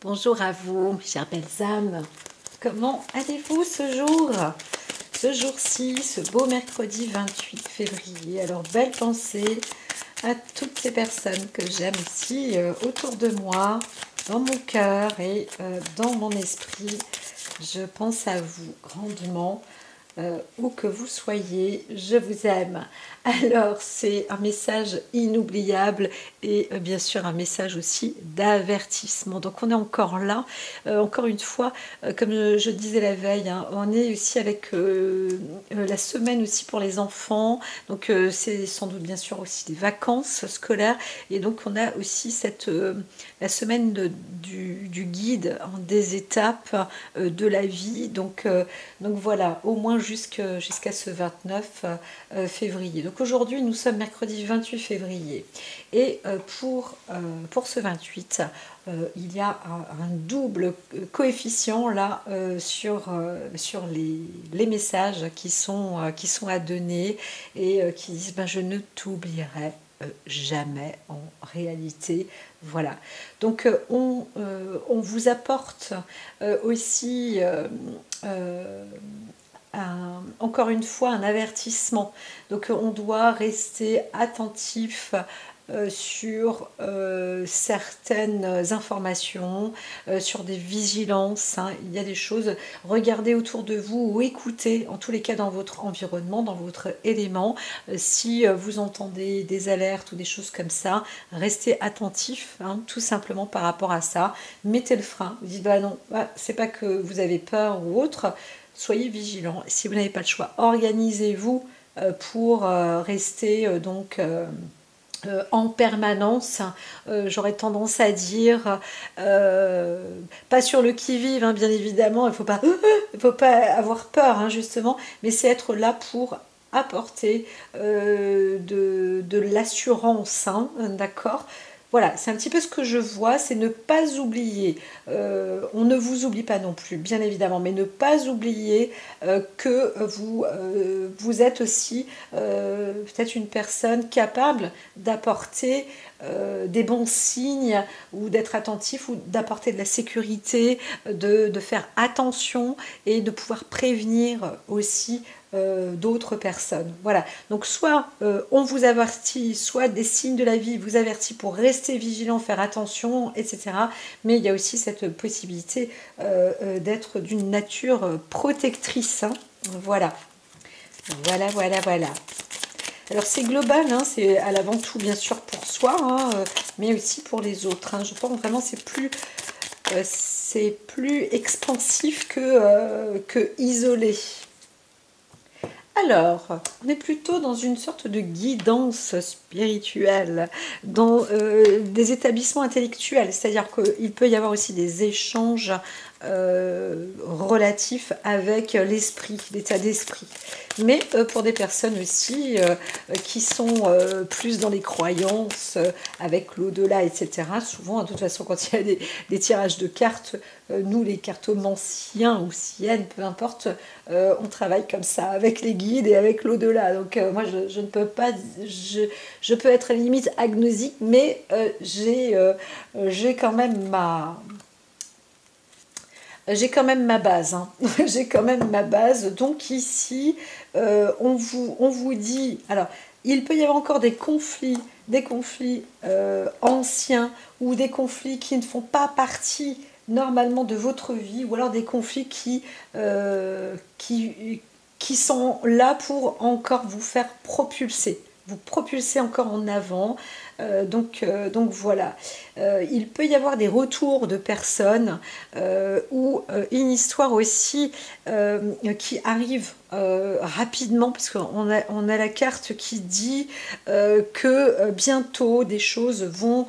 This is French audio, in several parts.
Bonjour à vous, mes chères belles âmes. Comment allez-vous ce jour? Ce jour-ci, ce beau mercredi 28 février. Alors, belle pensée à toutes ces personnes que j'aime ici autour de moi, dans mon cœur et dans mon esprit. Je pense à vous grandement. Où que vous soyez, je vous aime. Alors, c'est un message inoubliable et bien sûr un message aussi d'avertissement. Donc, on est encore là, encore une fois, comme je disais la veille, hein, on est aussi avec la semaine aussi pour les enfants. Donc, c'est sans doute bien sûr aussi des vacances scolaires. Et donc, on a aussi la semaine du guide en des étapes de la vie. Donc voilà, au moins jusqu'à ce 29 février. Donc aujourd'hui, nous sommes mercredi 28 février. Et pour ce 28, il y a un double coefficient là sur les messages qui sont à donner et qui disent ben, je ne t'oublierai jamais en réalité. Voilà. Donc on vous apporte aussi encore une fois un avertissement. Donc on doit rester attentif sur certaines informations, sur des vigilances, hein. Il y a des choses, regardez autour de vous ou écoutez, en tous les cas dans votre environnement, dans votre élément. Si vous entendez des alertes ou des choses comme ça, restez attentif, hein, tout simplement par rapport à ça. Mettez le frein, vous dites bah non, bah, c'est pas que vous avez peur ou autre. Soyez vigilants. Si vous n'avez pas le choix, organisez-vous pour rester en permanence. J'aurais tendance à dire, pas sur le qui-vive, hein, bien évidemment, il faut pas avoir peur, hein, justement, mais c'est être là pour apporter de l'assurance, hein, d'accord. Voilà, c'est un petit peu ce que je vois, c'est ne pas oublier, on ne vous oublie pas non plus, bien évidemment, mais ne pas oublier que vous êtes aussi peut-être une personne capable d'apporter des bons signes ou d'être attentif ou d'apporter de la sécurité, de faire attention et de pouvoir prévenir aussi d'autres personnes. Voilà, donc soit on vous avertit, soit des signes de la vie vous avertit pour rester vigilant, faire attention, etc. Mais il y a aussi cette possibilité d'être d'une nature protectrice, hein. Voilà, voilà. Alors c'est global, hein, c'est à l'avant-tout bien sûr pour soi, hein, mais aussi pour les autres, hein. Je pense vraiment c'est plus expansif que isolé. Alors, on est plutôt dans une sorte de guidance spirituelle, dans des établissements intellectuels, c'est-à-dire qu'il peut y avoir aussi des échanges relatifs avec l'esprit, l'état d'esprit. Mais pour des personnes aussi qui sont plus dans les croyances, avec l'au-delà, etc. Souvent, de toute façon, quand il y a des tirages de cartes, nous, les cartomanciens ou siennes, peu importe, on travaille comme ça, avec les guides et avec l'au-delà. Donc moi, je ne peux pas, je peux être à la limite agnosique, mais j'ai quand même ma base, hein. J'ai quand même ma base. Donc ici, on vous dit... Alors, il peut y avoir encore des conflits anciens ou des conflits qui ne font pas partie normalement de votre vie, ou alors des conflits qui sont là pour encore vous propulser encore en avant. Donc voilà. Il peut y avoir des retours de personnes ou une histoire aussi qui arrive rapidement, parce qu'on a la carte qui dit que bientôt des choses vont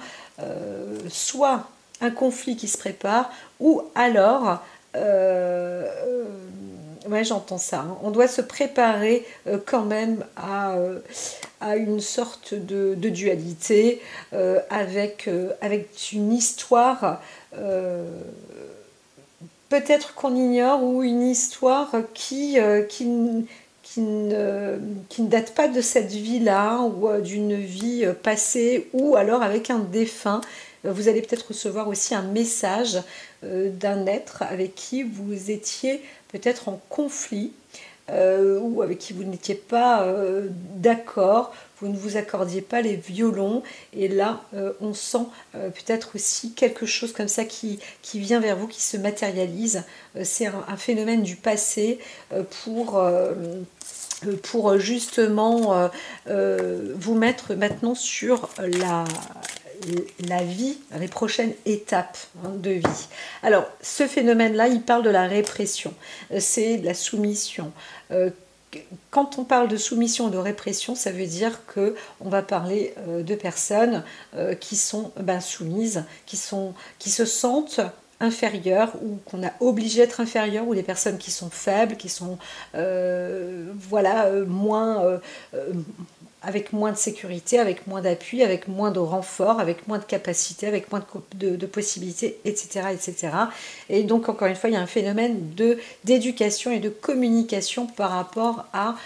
soit un conflit qui se prépare, ou alors ouais, j'entends ça, hein. On doit se préparer quand même à une sorte de dualité avec une histoire peut-être qu'on ignore, ou une histoire qui ne date pas de cette vie-là, ou d'une vie passée, ou alors avec un défunt. vous allez peut-être recevoir aussi un message d'un être avec qui vous étiez peut-être en conflit, ou avec qui vous n'étiez pas d'accord, vous ne vous accordiez pas les violons, et là on sent peut-être aussi quelque chose comme ça qui vient vers vous, qui se matérialise. C'est un phénomène du passé pour justement vous mettre maintenant sur la vie, les prochaines étapes de vie. Alors, ce phénomène-là, il parle de la répression, c'est de la soumission. Quand on parle de soumission, de répression, ça veut dire que on va parler de personnes qui sont soumises, qui se sentent inférieures, ou qu'on a obligé d'être inférieures, ou des personnes qui sont faibles, qui sont moins avec moins de sécurité, avec moins d'appui, avec moins de renfort, avec moins de capacité, avec moins de possibilités, etc., etc. Et donc, encore une fois, il y a un phénomène d'éducation et de communication par rapport à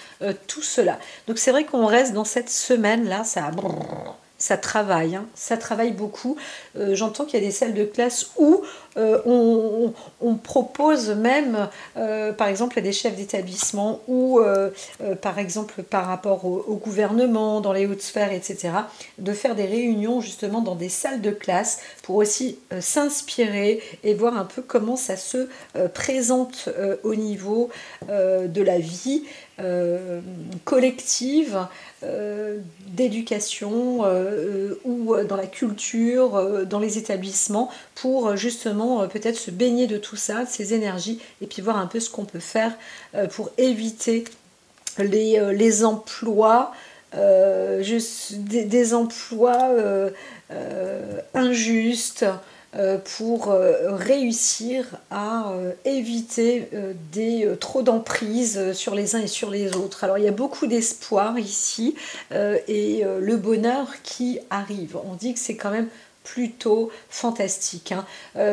tout cela. Donc, c'est vrai qu'on reste dans cette semaine-là, ça travaille, hein, ça travaille beaucoup. J'entends qu'il y a des salles de classe où on propose même, par exemple, à des chefs d'établissement, ou par exemple par rapport au gouvernement, dans les hautes sphères, etc., de faire des réunions justement dans des salles de classe pour aussi s'inspirer et voir un peu comment ça se présente au niveau de la vie collective, d'éducation, ou dans la culture, dans les établissements, pour justement peut-être se baigner de tout ça, de ces énergies, et puis voir un peu ce qu'on peut faire pour éviter les emplois, des emplois injustes, pour réussir à éviter trop d'emprise sur les uns et sur les autres. Alors il y a beaucoup d'espoir ici, et le bonheur qui arrive. On dit que c'est quand même plutôt fantastique, hein.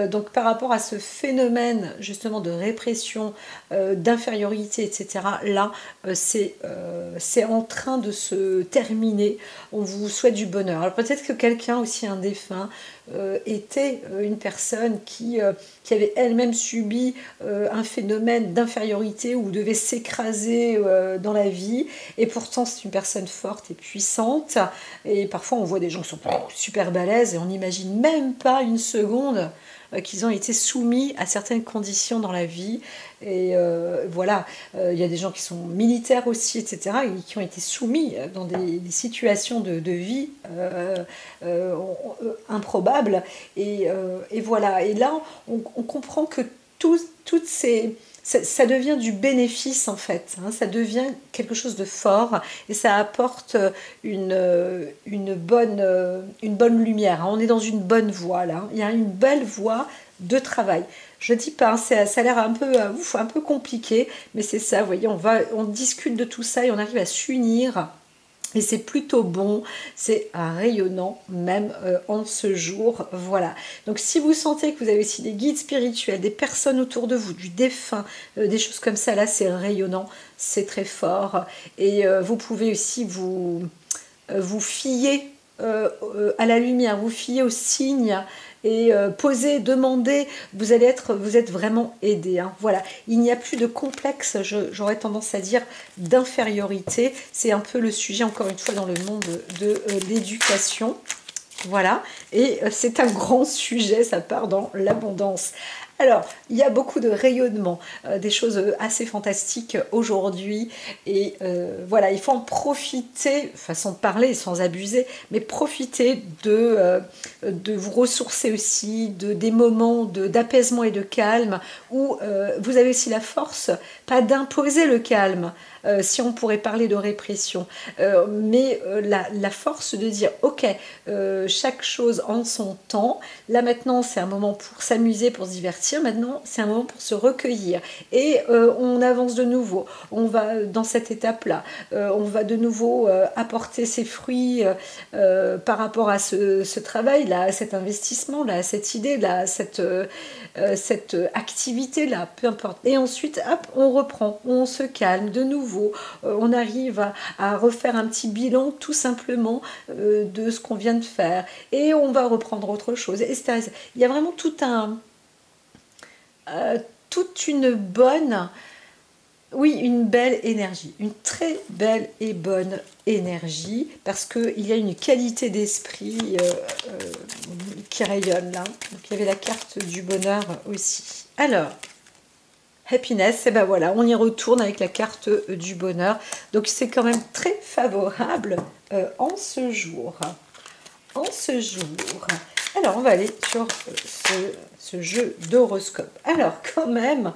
Donc par rapport à ce phénomène justement de répression, d'infériorité, etc., là c'est en train de se terminer. On vous souhaite du bonheur. Alors peut-être que quelqu'un aussi, un défunt, était une personne qui avait elle-même subi un phénomène d'infériorité, ou devait s'écraser dans la vie, et pourtant c'est une personne forte et puissante. Et parfois on voit des gens qui sont super balèzes, et on n'imagine même pas une seconde qu'ils ont été soumis à certaines conditions dans la vie. Et voilà, il y a des gens qui sont militaires aussi, etc., et qui ont été soumis dans des situations de vie improbables. Et voilà, et là on comprend que toutes ces... Ça devient du bénéfice en fait, hein, ça devient quelque chose de fort, et ça apporte une bonne lumière, hein. On est dans une bonne voie là, il y a une belle voie de travail. Je dis pas, hein, ça a l'air un peu compliqué, mais c'est ça, vous voyez, on discute de tout ça et on arrive à s'unir. Et c'est plutôt bon, c'est rayonnant même en ce jour, voilà. Donc si vous sentez que vous avez aussi des guides spirituels, des personnes autour de vous, du défunt, des choses comme ça, là c'est rayonnant, c'est très fort. Et vous pouvez aussi vous fier à la lumière, vous fier aux signes, et poser, demander, vous êtes vraiment aidé, hein. Voilà, il n'y a plus de complexe, j'aurais tendance à dire, d'infériorité. C'est un peu le sujet, encore une fois, dans le monde de l'éducation. Voilà, et c'est un grand sujet, ça part dans l'abondance. Alors, il y a beaucoup de rayonnement, des choses assez fantastiques aujourd'hui, et voilà, il faut en profiter, façon de parler, sans abuser, mais profiter de vous ressourcer aussi, des moments d'apaisement et de calme, où vous avez aussi la force, pas d'imposer le calme, si on pourrait parler de répression, mais la force de dire ok, chaque chose en son temps. Là maintenant c'est un moment pour s'amuser, pour se divertir, partir. Maintenant, c'est un moment pour se recueillir. Et on avance de nouveau. On va dans cette étape-là. On va de nouveau apporter ses fruits par rapport à ce travail-là, à cet investissement-là, à cette idée-là, à cette activité-là, peu importe. Et ensuite, hop, on reprend, on se calme de nouveau. On arrive à refaire un petit bilan tout simplement de ce qu'on vient de faire. Et on va reprendre autre chose. Et il y a vraiment toute une bonne, oui, une belle énergie, une très belle et bonne énergie, parce qu'il y a une qualité d'esprit qui rayonne là. Donc il y avait la carte du bonheur aussi. Alors, happiness, et ben voilà, on y retourne avec la carte du bonheur. Donc c'est quand même très favorable en ce jour. En ce jour. Alors, on va aller sur ce jeu d'horoscope. Alors, quand même,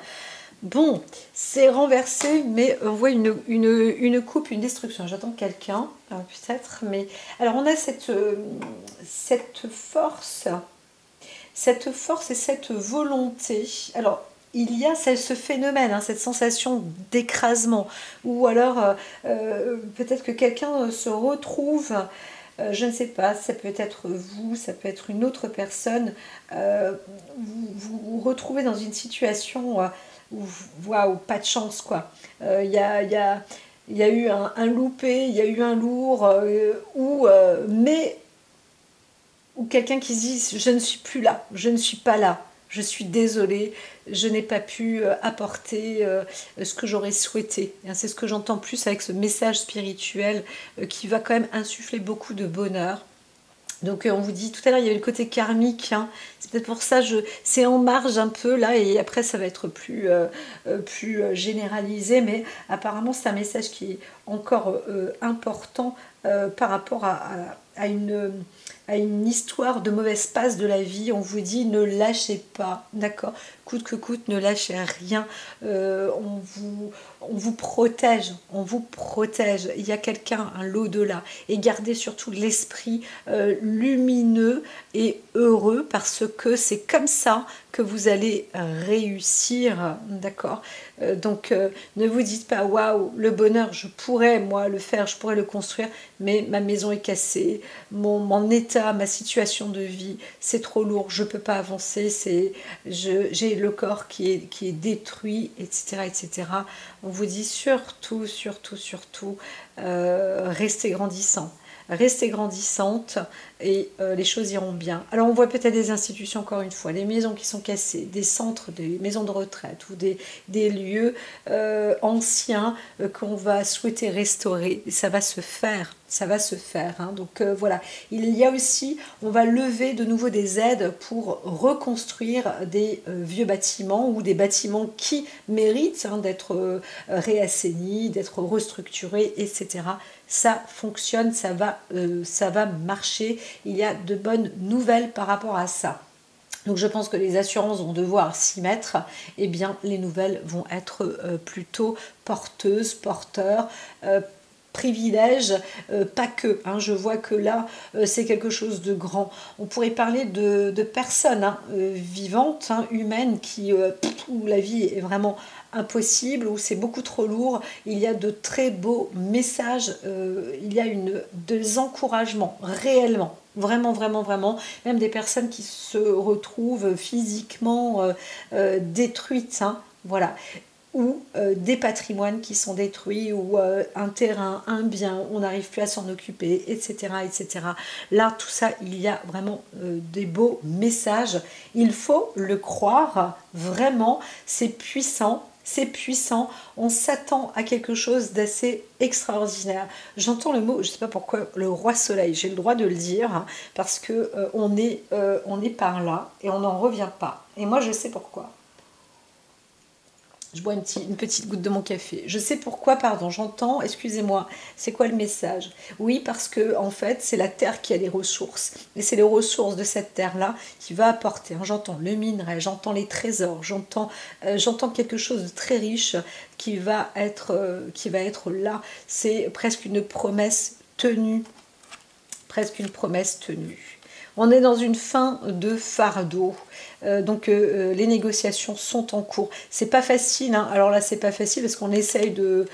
bon, c'est renversé, mais on voit une coupe, une destruction. J'attends quelqu'un, peut-être, mais... Alors, on a cette force et cette volonté. Alors, il y a ce phénomène, hein, cette sensation d'écrasement, ou alors peut-être que quelqu'un se retrouve... je ne sais pas, ça peut être vous, ça peut être une autre personne. Vous vous retrouvez dans une situation où, waouh, pas de chance, quoi. Il y a eu un loupé, il y a eu un lourd, ou quelqu'un qui se dit je ne suis plus là, je ne suis pas là, je suis désolée, je n'ai pas pu apporter ce que j'aurais souhaité. C'est ce que j'entends plus avec ce message spirituel qui va quand même insuffler beaucoup de bonheur. Donc on vous dit, tout à l'heure il y avait le côté karmique, hein. C'est peut-être pour ça, c'est en marge un peu là, et après ça va être plus généralisé, mais apparemment c'est un message qui est encore important par rapport à une histoire de mauvaise passe de la vie. On vous dit ne lâchez pas, d'accord, coûte que coûte, ne lâchez rien. On vous protège, il y a quelqu'un, un l'au-delà, et gardez surtout l'esprit lumineux et heureux, parce que c'est comme ça que vous allez réussir, d'accord. Donc ne vous dites pas waouh, le bonheur je pourrais moi le faire, je pourrais le construire, mais ma maison est cassée, mon état, ma situation de vie, c'est trop lourd, je peux pas avancer, j'ai le corps qui est détruit, etc., etc. On vous dit surtout, restez grandissant. Restez grandissante, et les choses iront bien. Alors on voit peut-être des institutions, encore une fois, des maisons qui sont cassées, des centres, des maisons de retraite, ou des lieux anciens qu'on va souhaiter restaurer. Et ça va se faire, hein. Donc voilà, il y a aussi, on va lever de nouveau des aides pour reconstruire des vieux bâtiments, ou des bâtiments qui méritent, hein, d'être réassainis, d'être restructurés, etc. Ça fonctionne, ça va marcher. Il y a de bonnes nouvelles par rapport à ça. Donc je pense que les assurances vont devoir s'y mettre. Eh bien, les nouvelles vont être plutôt porteuses, porteurs, privilèges, pas que, hein. Je vois que là c'est quelque chose de grand. On pourrait parler de personnes, hein, vivantes, hein, humaines, où la vie est vraiment impossible, où c'est beaucoup trop lourd. Il y a de très beaux messages, il y a des encouragements réellement, vraiment, vraiment, vraiment, même des personnes qui se retrouvent physiquement détruites, hein, voilà, ou des patrimoines qui sont détruits, ou un terrain, un bien, on n'arrive plus à s'en occuper, etc., etc. Là, tout ça, il y a vraiment des beaux messages. Il faut le croire, vraiment, c'est puissant. C'est puissant, on s'attend à quelque chose d'assez extraordinaire. J'entends le mot, je ne sais pas pourquoi, le roi soleil, j'ai le droit de le dire, hein, parce que on est par là et on n'en revient pas. Et moi je sais pourquoi. Je bois une petite goutte de mon café. Je sais pourquoi, pardon, j'entends, excusez-moi, c'est quoi le message? Oui, parce que en fait, c'est la terre qui a les ressources. Et c'est les ressources de cette terre-là qui va apporter. Hein, j'entends le minerai, j'entends les trésors, j'entends quelque chose de très riche qui va être là. C'est presque une promesse tenue. Presque une promesse tenue. On est dans une fin de fardeau. Donc les négociations sont en cours. C'est pas facile, hein. Alors là, c'est pas facile parce qu'on essaye de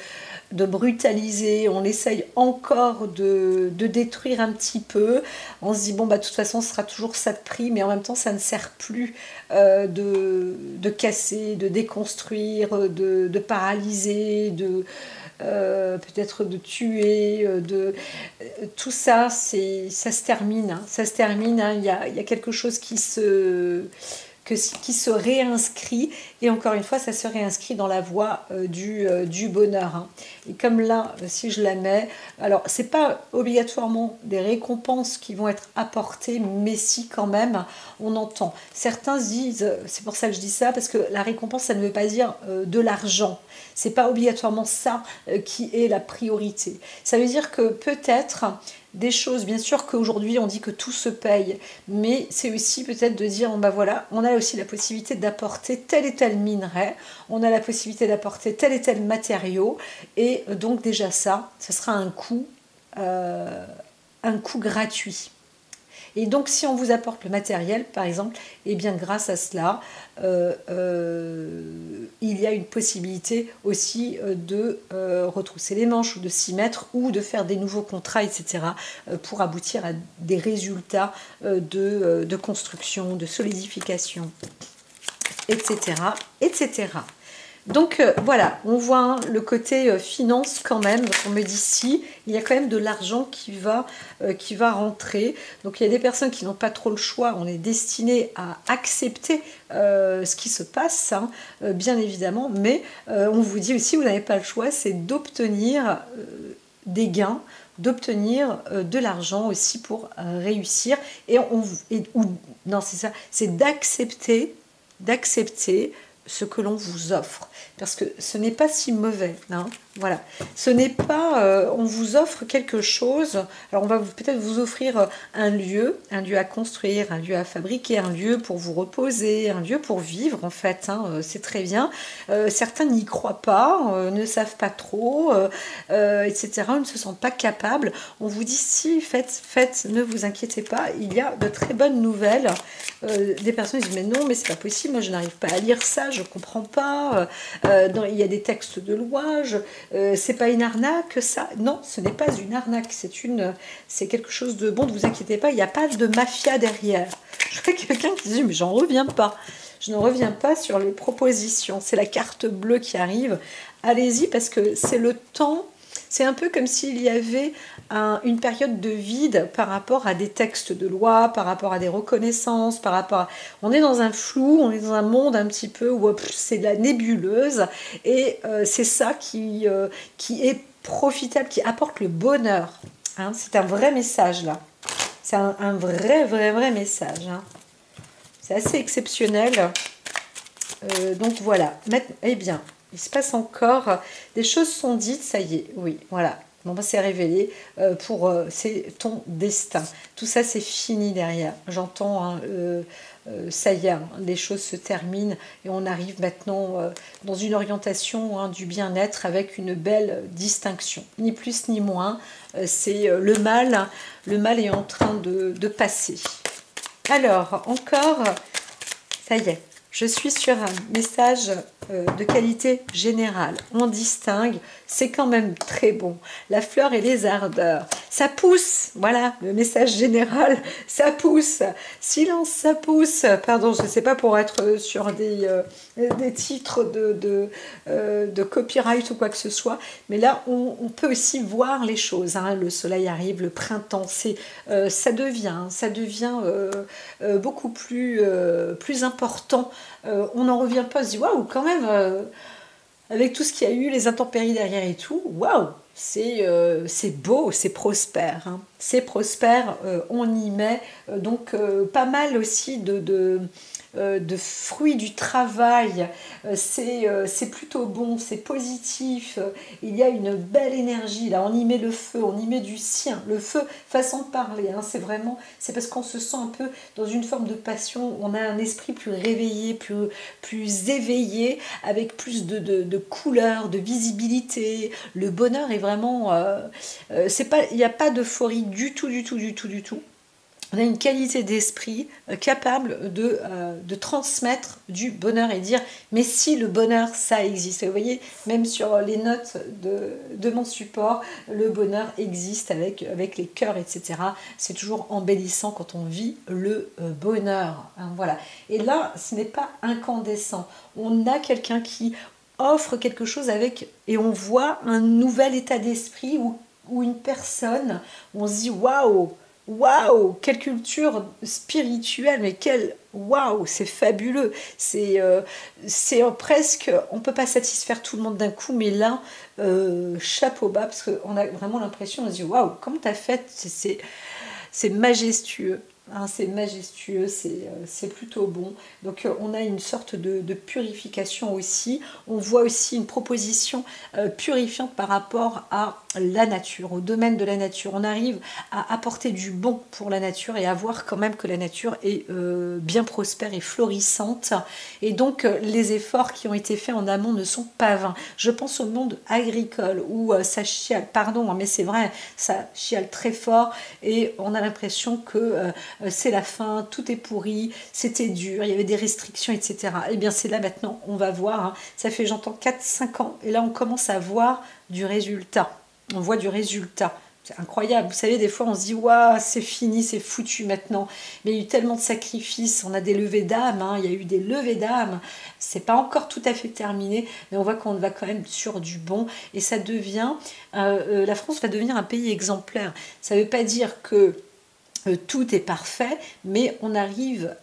brutaliser, on essaye encore de détruire un petit peu. On se dit, bon, bah, de toute façon, ce sera toujours ça de prix, mais en même temps, ça ne sert plus de casser, de déconstruire, de paralyser, peut-être de tuer, tout ça, ça se termine, hein. Ça se termine, hein. Il y a quelque chose qui se réinscrit, et encore une fois, ça se réinscrit dans la voie du bonheur, hein. Et comme là, si je la mets, alors c'est pas obligatoirement des récompenses qui vont être apportées, mais si quand même, on entend. Certains disent, c'est pour ça que je dis ça, parce que la récompense, ça ne veut pas dire de l'argent. C'est pas obligatoirement ça qui est la priorité. Ça veut dire que peut-être des choses, bien sûr qu'aujourd'hui on dit que tout se paye, mais c'est aussi peut-être de dire, bon bah voilà, on a aussi la possibilité d'apporter tel et tel minerai, on a la possibilité d'apporter tel et tel matériau, et donc déjà ça sera un coût gratuit. Et donc, si on vous apporte le matériel, par exemple, et bien grâce à cela, il y a une possibilité aussi de retrousser les manches, ou de s'y mettre, ou de faire des nouveaux contrats, etc., pour aboutir à des résultats de construction, de solidification, etc., etc. Donc voilà, on voit, hein, le côté finance quand même. Donc on me dit si, il y a quand même de l'argent qui va rentrer. Donc il y a des personnes qui n'ont pas trop le choix. On est destiné à accepter ce qui se passe, hein, bien évidemment. Mais on vous dit aussi, vous n'avez pas le choix, c'est d'obtenir des gains, d'obtenir de l'argent aussi pour réussir. Non, c'est ça, c'est d'accepter ce que l'on vous offre, parce que ce n'est pas si mauvais, hein. Voilà, ce n'est pas, on vous offre quelque chose. Alors on va peut-être vous offrir un lieu à construire, un lieu à fabriquer, un lieu pour vous reposer, un lieu pour vivre en fait, hein, c'est très bien. Certains n'y croient pas, ne savent pas trop, etc., ne se sentent pas capables. On vous dit si, faites, ne vous inquiétez pas, il y a de très bonnes nouvelles. Des personnes disent mais non, mais c'est pas possible, moi je n'arrive pas à lire ça, je comprends pas, il y a des textes de loi, c'est pas une arnaque ça. Non, ce n'est pas une arnaque, c'est quelque chose de bon, ne vous inquiétez pas, il n'y a pas de mafia derrière. Je vois quelqu'un qui dit mais j'en reviens pas, je ne reviens pas sur les propositions, c'est la carte bleue qui arrive. Allez-y, parce que c'est le temps. C'est un peu comme s'il y avait une période de vide par rapport à des textes de loi, par rapport à des reconnaissances, On est dans un flou, on est dans un monde un petit peu où c'est de la nébuleuse, et c'est ça qui est profitable, qui apporte le bonheur, hein. C'est un vrai message là. C'est un vrai message, hein. C'est assez exceptionnel. Donc voilà. Eh bien, il se passe encore, des choses sont dites, ça y est, oui, voilà. Bon, bah, c'est révélé, c'est ton destin. Tout ça, c'est fini derrière. J'entends, hein, ça y est, hein, les choses se terminent, et on arrive maintenant dans une orientation, hein, du bien-être, avec une belle distinction. Ni plus ni moins, c'est le mal est en train de passer. Alors, encore, ça y est. Je suis sur un message de qualité générale. On distingue, c'est quand même très bon. La fleur et les ardeurs. Ça pousse, voilà, le message général, ça pousse. Silence, ça pousse. Pardon, je ne sais pas, pour être sur des titres de copyright ou quoi que ce soit. Mais là, on peut aussi voir les choses, hein. Le soleil arrive, le printemps, ça devient beaucoup plus important. On n'en revient pas, on se dit waouh, quand même, avec tout ce qu'il y a eu, les intempéries derrière et tout, waouh, c'est beau, c'est prospère, hein. C'est prospère, on y met donc pas mal aussi de fruits du travail, c'est plutôt bon, c'est positif, il y a une belle énergie, là on y met le feu, on y met du sien, le feu, façon de parler, hein, c'est parce qu'on se sent un peu dans une forme de passion, on a un esprit plus réveillé, plus éveillé, avec plus de couleurs, de visibilité. Le bonheur est vraiment, il n'y a pas d'euphorie du tout. on a une qualité d'esprit capable de transmettre du bonheur et dire mais si le bonheur ça existe. Et vous voyez, même sur les notes de mon support, le bonheur existe avec les cœurs, etc. C'est toujours embellissant quand on vit le bonheur, hein, voilà. Et là, ce n'est pas incandescent. On a quelqu'un qui offre quelque chose avec, et on voit un nouvel état d'esprit ou une personne, où on se dit waouh, waouh, quelle culture spirituelle, mais quel waouh, c'est fabuleux. C'est presque, on peut pas satisfaire tout le monde d'un coup, mais là, chapeau bas, parce qu'on a vraiment l'impression, on se dit waouh, comment t'as fait, c'est majestueux. Hein, c'est majestueux, c'est plutôt bon. Donc on a une sorte de purification aussi. On voit aussi une proposition purifiante par rapport à la nature, au domaine de la nature. On arrive à apporter du bon pour la nature et à voir quand même que la nature est bien prospère et florissante. Et donc les efforts qui ont été faits en amont ne sont pas vains. Je pense au monde agricole où ça chiale, pardon, mais c'est vrai, ça chiale très fort et on a l'impression que c'est la fin, tout est pourri, c'était dur, il y avait des restrictions, etc. Et bien c'est là maintenant, on va voir, hein, ça fait j'entends 4-5 ans, et là on commence à voir du résultat. On voit du résultat. C'est incroyable. Vous savez, des fois on se dit waouh, c'est fini, c'est foutu maintenant. Mais il y a eu tellement de sacrifices, on a des levées d'âme, hein, il y a eu des levées d'âme. C'est pas encore tout à fait terminé, mais on voit qu'on va quand même sur du bon et ça devient. La France va devenir un pays exemplaire. Ça ne veut pas dire que tout est parfait, mais on arrive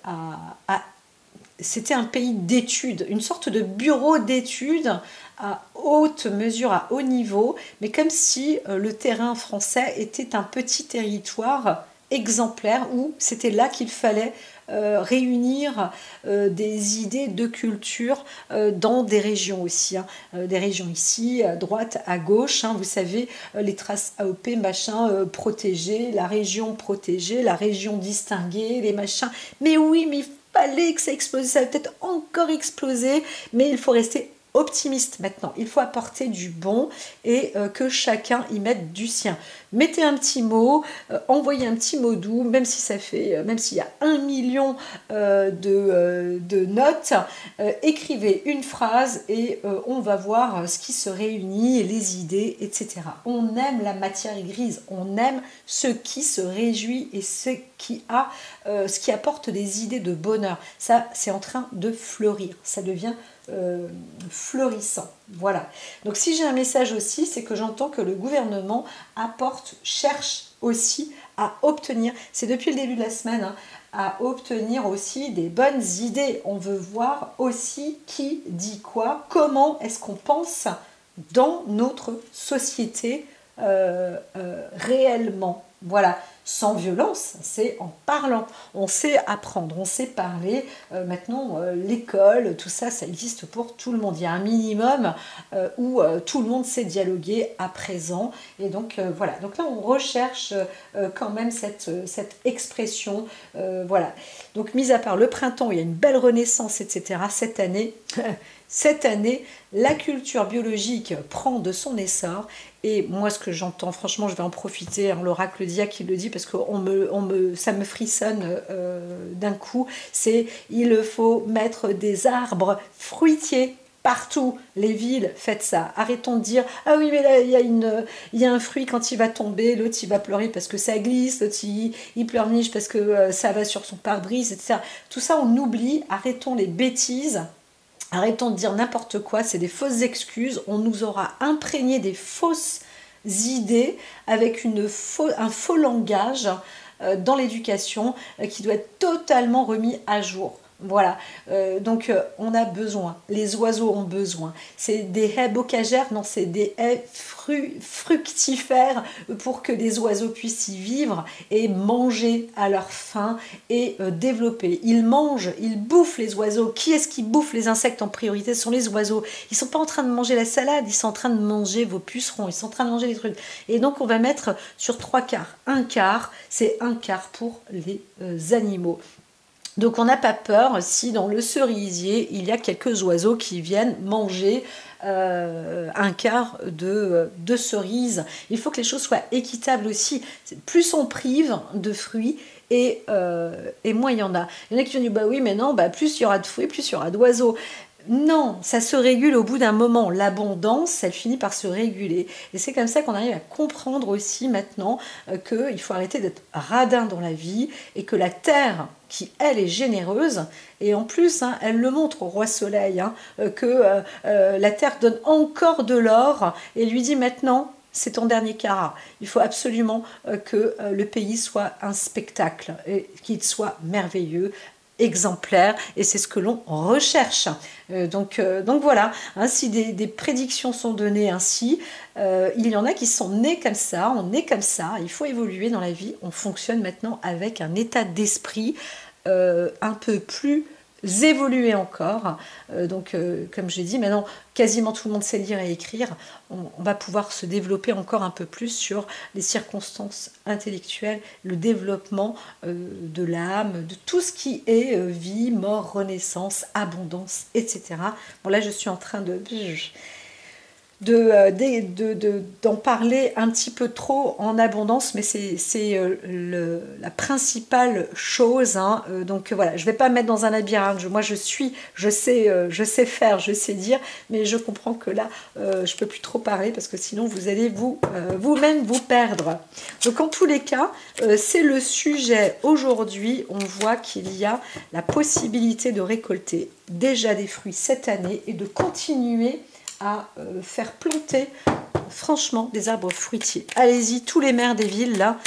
c'était un pays d'études, une sorte de bureau d'études à haute mesure, à haut niveau, mais comme si le terrain français était un petit territoire exemplaire où c'était là qu'il fallait réunir des idées de culture dans des régions aussi, hein. Des régions ici, à droite, à gauche, hein, vous savez, les traces AOP, machin, protégées, la région protégée, la région distinguée, les machins. Mais oui, mais il fallait que ça explose, ça va peut-être encore exploser, mais il faut rester optimiste maintenant. Il faut apporter du bon et que chacun y mette du sien. Mettez un petit mot, envoyez un petit mot doux, même si ça fait, même s'il y a 1 million de notes, écrivez une phrase et on va voir ce qui se réunit, les idées, etc. On aime la matière grise, on aime ce qui se réjouit et ce qui apporte des idées de bonheur. Ça, c'est en train de fleurir, ça devient florissant. Voilà. Donc si j'ai un message aussi, c'est que j'entends que le gouvernement cherche aussi à obtenir, c'est depuis le début de la semaine, hein, à obtenir aussi des bonnes idées. On veut voir aussi qui dit quoi, comment est-ce qu'on pense dans notre société réellement. Voilà, sans violence, c'est en parlant. On sait apprendre, on sait parler. Maintenant, l'école, tout ça, ça existe pour tout le monde. Il y a un minimum où tout le monde sait dialoguer à présent. Et donc, voilà. Donc là, on recherche quand même cette expression. Voilà. Donc, mis à part le printemps, il y a une belle renaissance, etc. Cette année... Cette année, la culture biologique prend de son essor et moi ce que j'entends, franchement je vais en profiter, hein, l'oracle Dia qui le dit parce que ça me frissonne d'un coup, c'est il faut mettre des arbres fruitiers partout, les villes, faites ça. Arrêtons de dire ah oui mais là il y a un fruit quand il va tomber, l'autre il va pleurer parce que ça glisse, l'autre il pleurniche parce que ça va sur son pare-brise, etc. Tout ça on oublie, arrêtons les bêtises. Arrêtons de dire n'importe quoi, c'est des fausses excuses. On nous aura imprégné des fausses idées avec un faux langage dans l'éducation qui doit être totalement remis à jour. Voilà, donc on a besoin, les oiseaux ont besoin. C'est des haies bocagères, non, c'est des haies fructifères pour que les oiseaux puissent y vivre et manger à leur faim et développer. Ils mangent, ils bouffent les oiseaux. Qui est-ce qui bouffe les insectes en priorité? Ce sont les oiseaux. Ils ne sont pas en train de manger la salade, ils sont en train de manger vos pucerons, ils sont en train de manger les trucs. Et donc on va mettre sur 3 quarts. Un quart, c'est un quart pour les animaux. Donc on n'a pas peur si dans le cerisier, il y a quelques oiseaux qui viennent manger un quart de cerises. Il faut que les choses soient équitables aussi. Plus on prive de fruits, et moins il y en a. Il y en a qui vont dire, bah oui, mais non, bah, plus il y aura de fruits, plus il y aura d'oiseaux. Non, ça se régule au bout d'un moment. L'abondance, elle finit par se réguler. Et c'est comme ça qu'on arrive à comprendre aussi maintenant qu'il faut arrêter d'être radin dans la vie et que la terre, qui elle est généreuse, et en plus, hein, elle le montre au roi Soleil, hein, que la terre donne encore de l'or et lui dit maintenant, c'est ton dernier carat. Il faut absolument que le pays soit un spectacle, et qu'il soit merveilleux, exemplaire, et c'est ce que l'on recherche. Donc voilà, hein, si des prédictions sont données ainsi, il y en a qui sont nés comme ça, on est comme ça, il faut évoluer dans la vie, on fonctionne maintenant avec un état d'esprit un peu plus évoluer encore. Comme j'ai dit, maintenant, quasiment tout le monde sait lire et écrire. On va pouvoir se développer encore un peu plus sur les circonstances intellectuelles, le développement de l'âme, de tout ce qui est vie, mort, renaissance, abondance, etc. Bon, là, je suis en train d'en parler un petit peu trop en abondance, mais c'est la principale chose, hein. Donc voilà, je ne vais pas me mettre dans un labyrinthe. Moi, je sais faire, je sais dire, mais je comprends que là, je ne peux plus trop parler parce que sinon, vous allez vous-même vous perdre. Donc en tous les cas, c'est le sujet aujourd'hui. On voit qu'il y a la possibilité de récolter déjà des fruits cette année et de continuer à faire planter franchement des arbres fruitiers. Allez-y, tous les maires des villes là,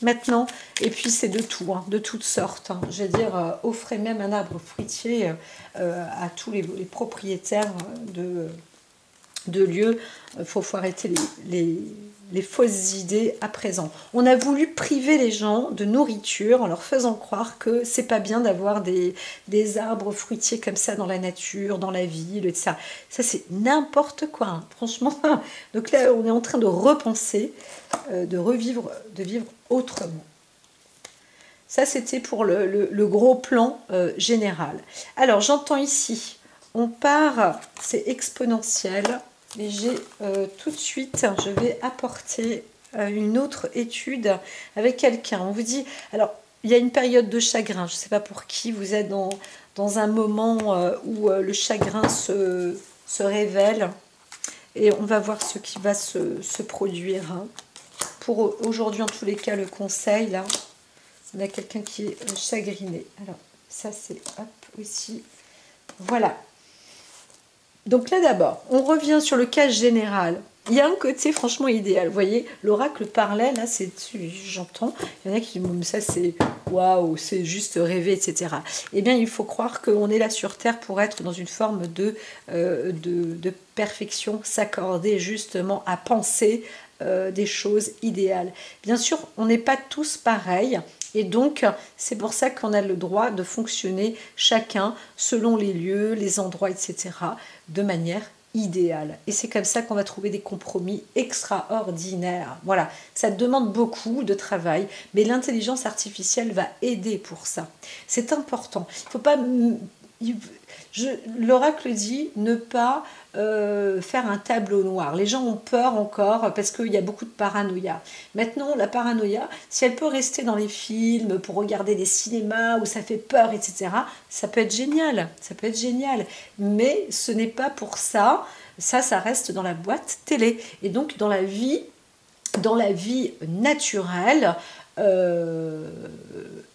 maintenant, et puis c'est de tout, hein, de toutes sortes. Hein. Je veux dire, offrez même un arbre fruitier à tous les propriétaires de lieux. Il faut arrêter les fausses idées à présent. On a voulu priver les gens de nourriture en leur faisant croire que c'est pas bien d'avoir des arbres fruitiers comme ça dans la nature, dans la ville, etc. Ça c'est n'importe quoi, hein, franchement. Donc là, on est en train de repenser, de vivre autrement. Ça, c'était pour le gros plan général. Alors, j'entends ici, on part, c'est exponentiel. Et j'ai tout de suite, je vais apporter une autre étude avec quelqu'un. On vous dit, alors, il y a une période de chagrin. Je ne sais pas pour qui, vous êtes dans un moment où le chagrin se révèle. Et on va voir ce qui va se produire. Hein. Pour aujourd'hui, en tous les cas, le conseil, là, on a quelqu'un qui est chagriné. Alors, ça, c'est, hop, aussi. Voilà. Donc là d'abord, on revient sur le cas général. Il y a un côté franchement idéal. Vous voyez, l'oracle parlait, là, c'est j'entends. Il y en a qui disent, ça c'est waouh, c'est juste rêver, etc. Eh bien, il faut croire qu'on est là sur Terre pour être dans une forme de perfection, s'accorder justement à penser des choses idéales. Bien sûr, on n'est pas tous pareils. Et donc, c'est pour ça qu'on a le droit de fonctionner chacun selon les lieux, les endroits, etc., de manière idéale. Et c'est comme ça qu'on va trouver des compromis extraordinaires. Voilà, ça demande beaucoup de travail, mais l'intelligence artificielle va aider pour ça. C'est important. Il ne faut pas... L'oracle dit ne pas faire un tableau noir. Les gens ont peur encore parce qu'il y a beaucoup de paranoïa. Maintenant, la paranoïa, si elle peut rester dans les films pour regarder des cinémas où ça fait peur, etc., ça peut être génial. Ça peut être génial. Mais ce n'est pas pour ça. Ça reste dans la boîte télé. Et donc, dans la vie naturelle,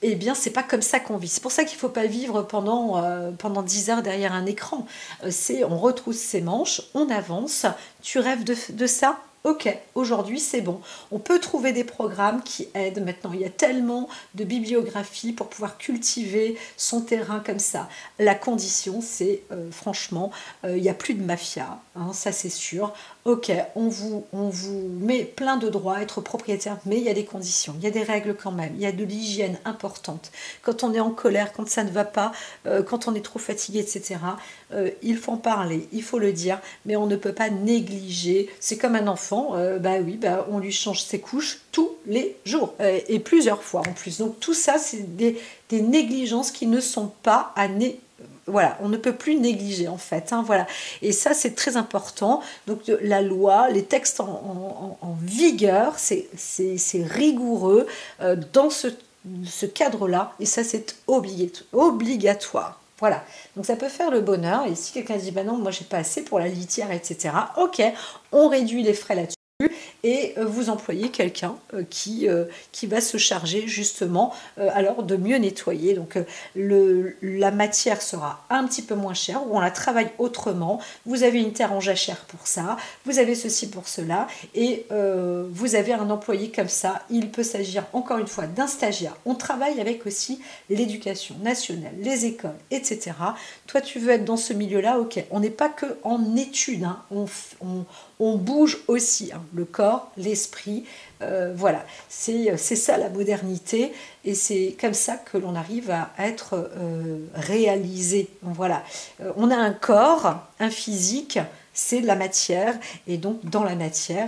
eh bien c'est pas comme ça qu'on vit. C'est pour ça qu'il faut pas vivre pendant 10 heures derrière un écran. On retrousse ses manches, on avance. Tu rêves de ça? Ok, aujourd'hui c'est bon. On peut trouver des programmes qui aident maintenant. Il y a tellement de bibliographies pour pouvoir cultiver son terrain comme ça. La condition, c'est franchement, il n'y a plus de mafia, hein, ça c'est sûr. Ok, on vous met plein de droits, être propriétaire, mais il y a des conditions, il y a des règles quand même, il y a de l'hygiène importante. Quand on est en colère, quand ça ne va pas, quand on est trop fatigué, etc., il faut en parler, il faut le dire, mais on ne peut pas négliger. C'est comme un enfant, on lui change ses couches tous les jours, et plusieurs fois en plus. Donc tout ça, c'est des négligences qui ne sont pas à négliger. Voilà, on ne peut plus négliger en fait, hein, voilà. Et ça c'est très important. Donc la loi, les textes en vigueur, c'est rigoureux dans ce cadre-là, et ça c'est obligatoire. Voilà, donc ça peut faire le bonheur, et si quelqu'un dit, bah non, moi j'ai pas assez pour la litière, etc., ok, on réduit les frais là-dessus, et vous employez quelqu'un qui va se charger justement alors de mieux nettoyer. Donc la matière sera un petit peu moins chère, ou on la travaille autrement. Vous avez une terre en jachère pour ça, vous avez ceci pour cela, et vous avez un employé comme ça. Il peut s'agir encore une fois d'un stagiaire. On travaille avec aussi l'éducation nationale, les écoles, etc. Toi tu veux être dans ce milieu-là, ok. On n'est pas que en études, hein. On bouge aussi, hein, le corps, l'esprit, voilà, c'est ça la modernité, et c'est comme ça que l'on arrive à être réalisé. Voilà, on a un corps, un physique, c'est de la matière, et donc dans la matière,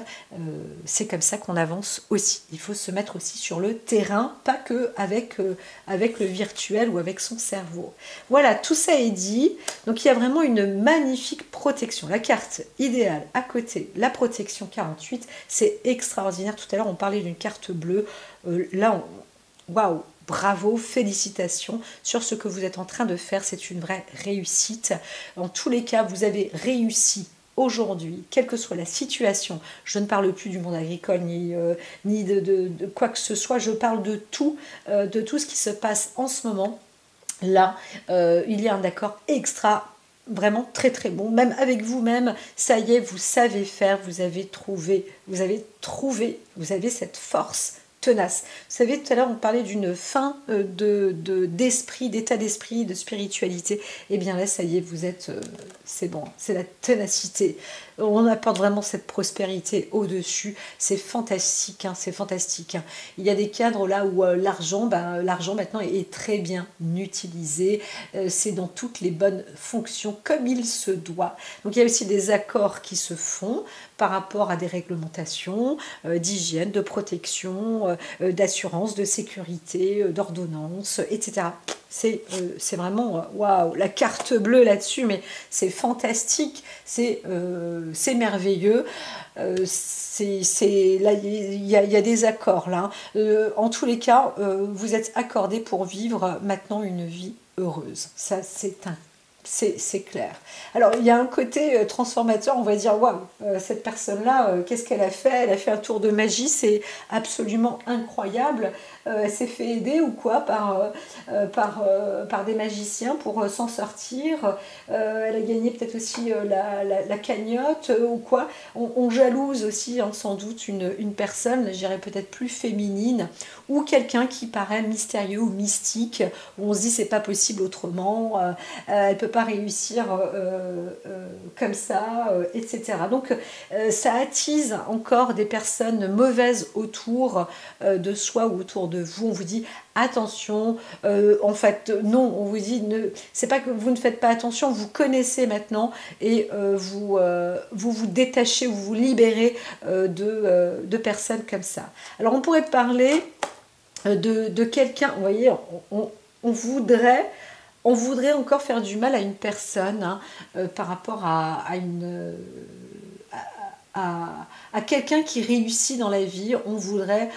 c'est comme ça qu'on avance aussi. Il faut se mettre aussi sur le terrain, pas que avec le virtuel ou avec son cerveau. Voilà, tout ça est dit. Donc il y a vraiment une magnifique protection. La carte idéale à côté, la protection 48, c'est extraordinaire. Tout à l'heure on parlait d'une carte bleue. Là, waouh, bravo, félicitations sur ce que vous êtes en train de faire. C'est une vraie réussite. En tous les cas, vous avez réussi aujourd'hui, quelle que soit la situation. Je ne parle plus du monde agricole ni de quoi que ce soit. Je parle de tout ce qui se passe en ce moment. Là, il y a un accord extra, vraiment très très bon. Même avec vous-même, ça y est, vous savez faire, vous avez trouvé, vous avez cette force tenace. Vous savez, tout à l'heure, on parlait d'une fin d'esprit, d'état d'esprit, de spiritualité. Et bien là, ça y est, vous êtes, c'est bon, c'est la ténacité. On apporte vraiment cette prospérité au-dessus. C'est fantastique, hein, c'est fantastique. Hein. Il y a des cadres là où l'argent maintenant est très bien utilisé. C'est dans toutes les bonnes fonctions, comme il se doit. Donc il y a aussi des accords qui se font par rapport à des réglementations d'hygiène, de protection, d'assurance, de sécurité, d'ordonnance, etc. C'est vraiment, waouh, la carte bleue là-dessus, mais c'est fantastique, c'est merveilleux. Là, il y a des accords là. En tous les cas, vous êtes accordés pour vivre maintenant une vie heureuse. Ça, c'est clair. Alors, il y a un côté transformateur, on va dire, waouh, cette personne-là, qu'est-ce qu'elle a fait? Elle a fait un tour de magie, c'est absolument incroyable. Elle s'est fait aider ou quoi par des magiciens pour s'en sortir. Elle a gagné peut-être aussi la cagnotte ou quoi. On jalouse aussi, hein, sans doute, une personne, je dirais peut-être plus féminine, ou quelqu'un qui paraît mystérieux ou mystique, où on se dit c'est pas possible autrement, elle peut pas réussir comme ça, etc. Donc ça attise encore des personnes mauvaises autour de soi ou autour de vous. On vous dit attention, en fait non, on vous dit c'est pas que vous ne faites pas attention, vous connaissez maintenant, et vous détachez, vous vous libérez de personnes comme ça. Alors on pourrait parler de quelqu'un, vous voyez, on voudrait encore faire du mal à une personne, hein, par rapport à quelqu'un qui réussit dans la vie. On voudrait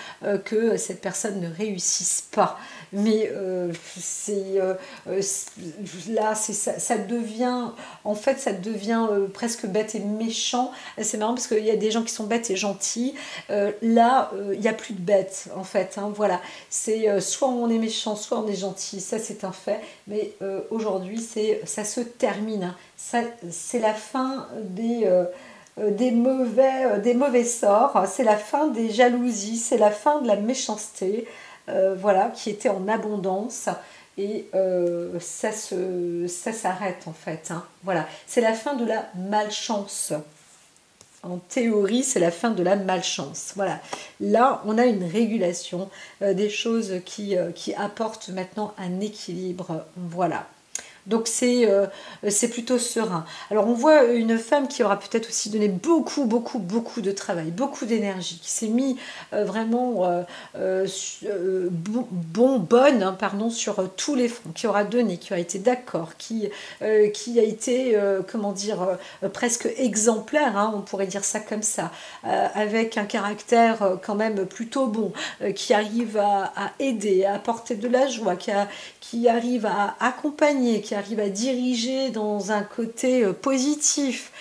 que cette personne ne réussisse pas. Mais là, ça devient, en fait, ça devient presque bête et méchant. C'est marrant parce qu'il y a des gens qui sont bêtes et gentils. Là, il n'y a plus de bêtes, en fait. Hein, voilà. C'est soit on est méchant, soit on est gentil. Ça, c'est un fait. Mais aujourd'hui, ça se termine. Hein. C'est la fin des mauvais sorts, c'est la fin des jalousies, c'est la fin de la méchanceté, voilà, qui était en abondance, et ça s'arrête en fait. Hein. Voilà, c'est la fin de la malchance. En théorie, c'est la fin de la malchance. Voilà. Là, on a une régulation des choses qui apportent maintenant un équilibre. Voilà. Donc c'est plutôt serein. Alors on voit une femme qui aura peut-être aussi donné beaucoup de travail, beaucoup d'énergie, qui s'est mis vraiment bonne, hein, pardon, sur tous les fronts, qui aura donné, qui aura été d'accord, qui a été, comment dire, presque exemplaire, hein, on pourrait dire ça comme ça, avec un caractère quand même plutôt bon, qui arrive à aider, à apporter de la joie, qui arrive à accompagner, qui arrive à diriger dans un côté positif.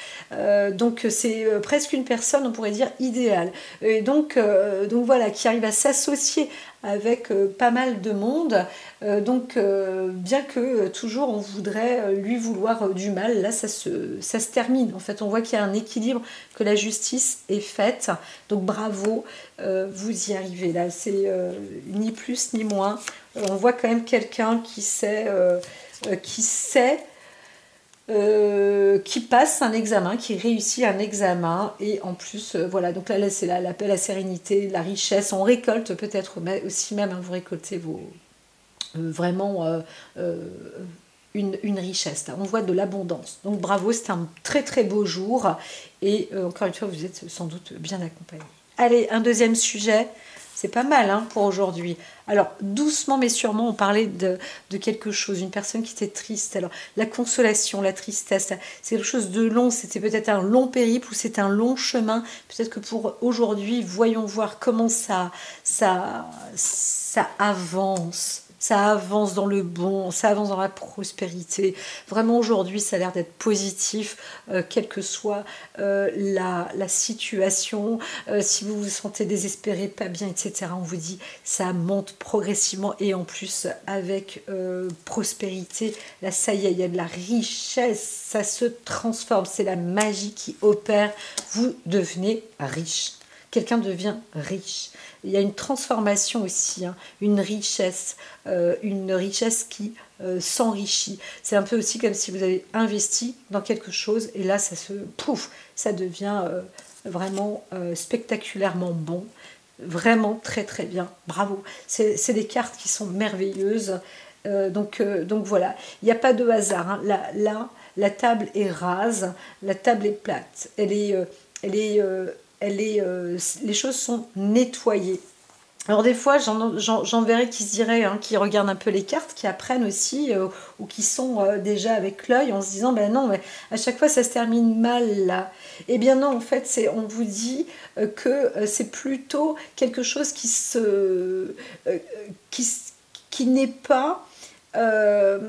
Donc c'est presque une personne, on pourrait dire, idéale. Et donc voilà, qui arrive à s'associer avec pas mal de monde. Bien que toujours on voudrait lui vouloir du mal, là ça se termine. En fait, on voit qu'il y a un équilibre, que la justice est faite. Donc bravo, vous y arrivez. Là, c'est ni plus ni moins. On voit quand même quelqu'un qui sait, qui passe un examen, qui réussit un examen, et en plus, voilà, donc là c'est l'appel à la sérénité, la richesse, on récolte peut-être aussi même, hein, vous récoltez vraiment une richesse, là. On voit de l'abondance, donc bravo, c'est un très beau jour, et encore une fois, vous êtes sans doute bien accompagné. Allez, un deuxième sujet. C'est pas mal, hein, pour aujourd'hui. Alors, doucement mais sûrement, on parlait de quelque chose, une personne qui était triste. Alors, la consolation, la tristesse, c'est quelque chose de long. C'était peut-être un long périple ou c'est un long chemin. Peut-être que pour aujourd'hui, voyons voir comment ça avance. Ça avance dans le bon, ça avance dans la prospérité. Vraiment aujourd'hui, ça a l'air d'être positif, quelle que soit la situation. Si vous vous sentez désespéré, pas bien, etc., on vous dit ça monte progressivement et en plus avec prospérité. Là, ça y est, il y a de la richesse, ça se transforme. C'est la magie qui opère. Vous devenez riche. Quelqu'un devient riche. Il y a une transformation aussi, hein, une richesse qui s'enrichit. C'est un peu aussi comme si vous avez investi dans quelque chose et là, ça devient vraiment spectaculairement bon. Vraiment très bien. Bravo. C'est des cartes qui sont merveilleuses. Donc voilà, il n'y a pas de hasard, hein. Là, la table est rase, la table est plate. Les choses sont nettoyées. Alors des fois, j'en verrai qui se diraient, hein, qui regardent un peu les cartes, qui apprennent aussi, ou qui sont déjà avec l'œil en se disant, ben non, mais à chaque fois ça se termine mal là. Eh bien non, en fait, on vous dit que c'est plutôt quelque chose qui n'est pas, euh,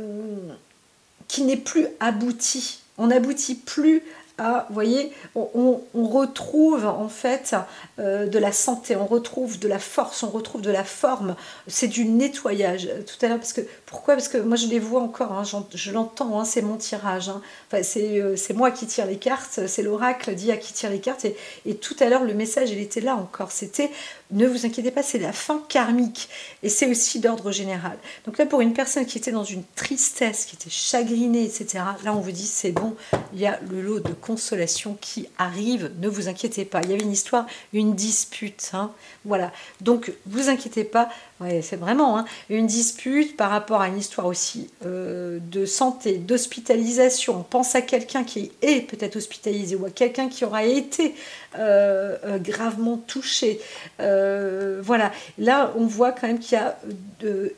qui n'est plus abouti. On n'aboutit plus à, vous voyez, on retrouve en fait de la santé, on retrouve de la force, on retrouve de la forme. C'est du nettoyage. Tout à l'heure, pourquoi? Parce que moi je les vois encore, hein, je l'entends, hein, c'est mon tirage. Hein. Enfin, c'est moi qui tire les cartes, c'est l'oracle dit à qui tire les cartes. Et tout à l'heure, le message, il était là encore. C'était, ne vous inquiétez pas, c'est la fin karmique. Et c'est aussi d'ordre général. Donc là, pour une personne qui était dans une tristesse, qui était chagrinée, etc., là, on vous dit, c'est bon, il y a le lot de consolation qui arrive, ne vous inquiétez pas. Il y avait une histoire, une dispute, hein, voilà. Donc, vous inquiétez pas, ouais, c'est vraiment, hein, une dispute par rapport à une histoire aussi de santé, d'hospitalisation. On pense à quelqu'un qui est peut-être hospitalisé ou à quelqu'un qui aura été gravement touché. Voilà, là, on voit quand même qu'il y a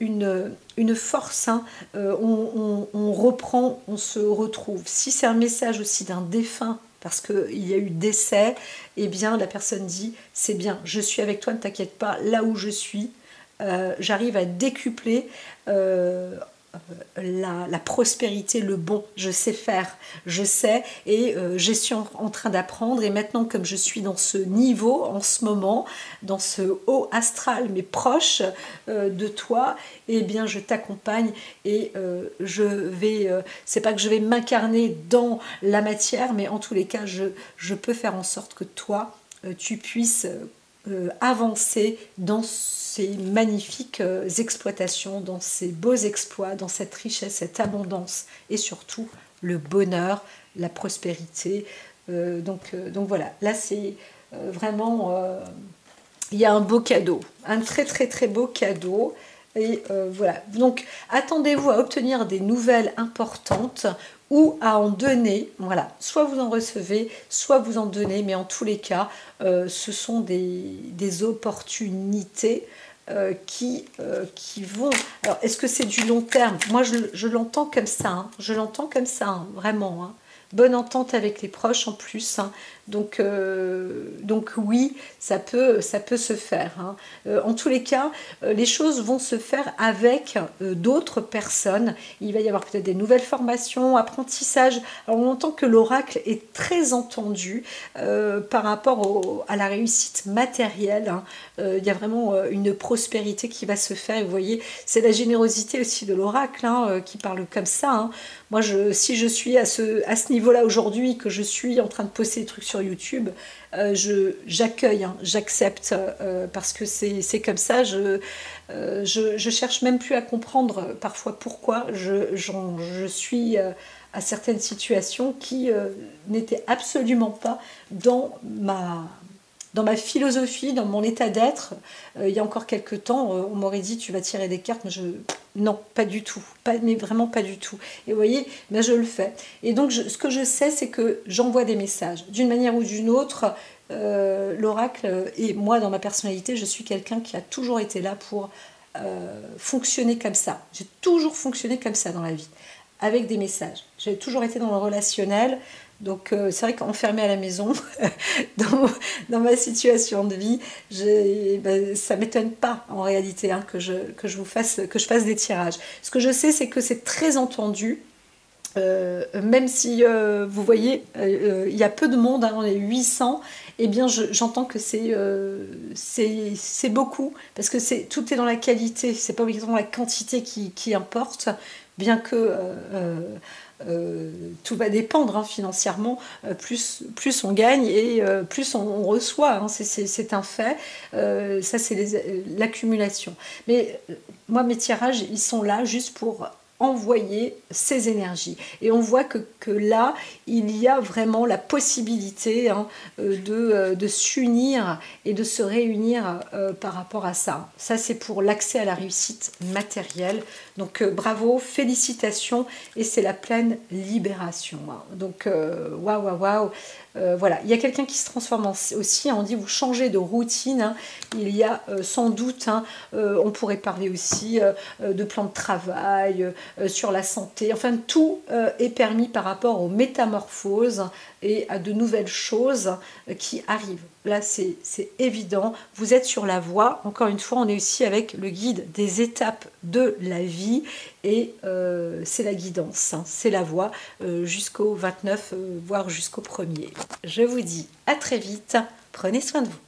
une force, hein. On reprend, on se retrouve. Si c'est un message aussi d'un défunt, parce qu'il y a eu décès, eh bien la personne dit, c'est bien, je suis avec toi, ne t'inquiète pas, là où je suis, j'arrive à décupler la prospérité, le bon, je sais faire, je sais, et je suis en train d'apprendre, et maintenant comme je suis dans ce niveau en ce moment, dans ce haut astral mais proche de toi, eh bien je t'accompagne et je vais, c'est pas que je vais m'incarner dans la matière, mais en tous les cas je peux faire en sorte que toi tu puisses avancer dans ces magnifiques exploitations, dans ces beaux exploits, dans cette richesse, cette abondance et surtout le bonheur, la prospérité. Donc voilà, là c'est vraiment, il y a un beau cadeau, un très beau cadeau. Et voilà, donc attendez-vous à obtenir des nouvelles importantes ou à en donner. Voilà, soit vous en recevez, soit vous en donnez, mais en tous les cas, ce sont des opportunités qui vont... Alors, est-ce que c'est du long terme? Moi, je l'entends comme ça, hein. Je l'entends comme ça, hein, vraiment, hein. Bonne entente avec les proches en plus, hein. Donc oui, ça peut se faire, hein. En tous les cas, les choses vont se faire avec d'autres personnes. Il va y avoir peut-être des nouvelles formations, apprentissages. Alors on entend que l'oracle est très entendu par rapport à la réussite matérielle, hein. Il y a vraiment une prospérité qui va se faire. Et vous voyez, c'est la générosité aussi de l'oracle, hein, qui parle comme ça, hein. Moi, si je suis à ce niveau-là aujourd'hui, que je suis en train de poster des trucs sur YouTube, j'accueille, hein, j'accepte, parce que c'est comme ça. Je cherche même plus à comprendre parfois pourquoi je suis à certaines situations qui n'étaient absolument pas dans ma philosophie, dans mon état d'être. Il y a encore quelques temps, on m'aurait dit tu vas tirer des cartes, non, pas du tout, mais vraiment pas du tout. Et vous voyez, ben je le fais. Et donc ce que je sais, c'est que j'envoie des messages. D'une manière ou d'une autre, l'oracle, et moi dans ma personnalité, je suis quelqu'un qui a toujours été là pour fonctionner comme ça. J'ai toujours fonctionné comme ça dans la vie, avec des messages. J'ai toujours été dans le relationnel. Donc c'est vrai qu'enfermée à la maison, dans ma situation de vie, ça ne m'étonne pas en réalité, hein, que je fasse des tirages. Ce que je sais, c'est que c'est très entendu, même si vous voyez, il y a peu de monde, hein, on est 800, eh bien j'entends que c'est beaucoup, parce que tout est dans la qualité, c'est pas obligatoirement la quantité qui importe, bien que... tout va dépendre, hein, financièrement, plus on gagne et plus on reçoit, hein, c'est un fait. Ça c'est l'accumulation, mais moi mes tirages ils sont là juste pour envoyer ces énergies, et on voit que là il y a vraiment la possibilité, hein, de s'unir et de se réunir par rapport à ça. Ça c'est pour l'accès à la réussite matérielle. Donc bravo, félicitations, et c'est la pleine libération, hein. Donc waouh, waouh, waouh. Voilà, il y a quelqu'un qui se transforme aussi, hein. On dit vous changez de routine, hein. Il y a sans doute, hein, on pourrait parler aussi de plan de travail, sur la santé, enfin tout est permis par rapport aux métamorphoses et à de nouvelles choses qui arrivent. Là c'est évident, vous êtes sur la voie. Encore une fois, on est aussi avec le guide des étapes de la vie, et c'est la guidance, hein, c'est la voie jusqu'au 29, voire jusqu'au 1er. Je vous dis à très vite, prenez soin de vous.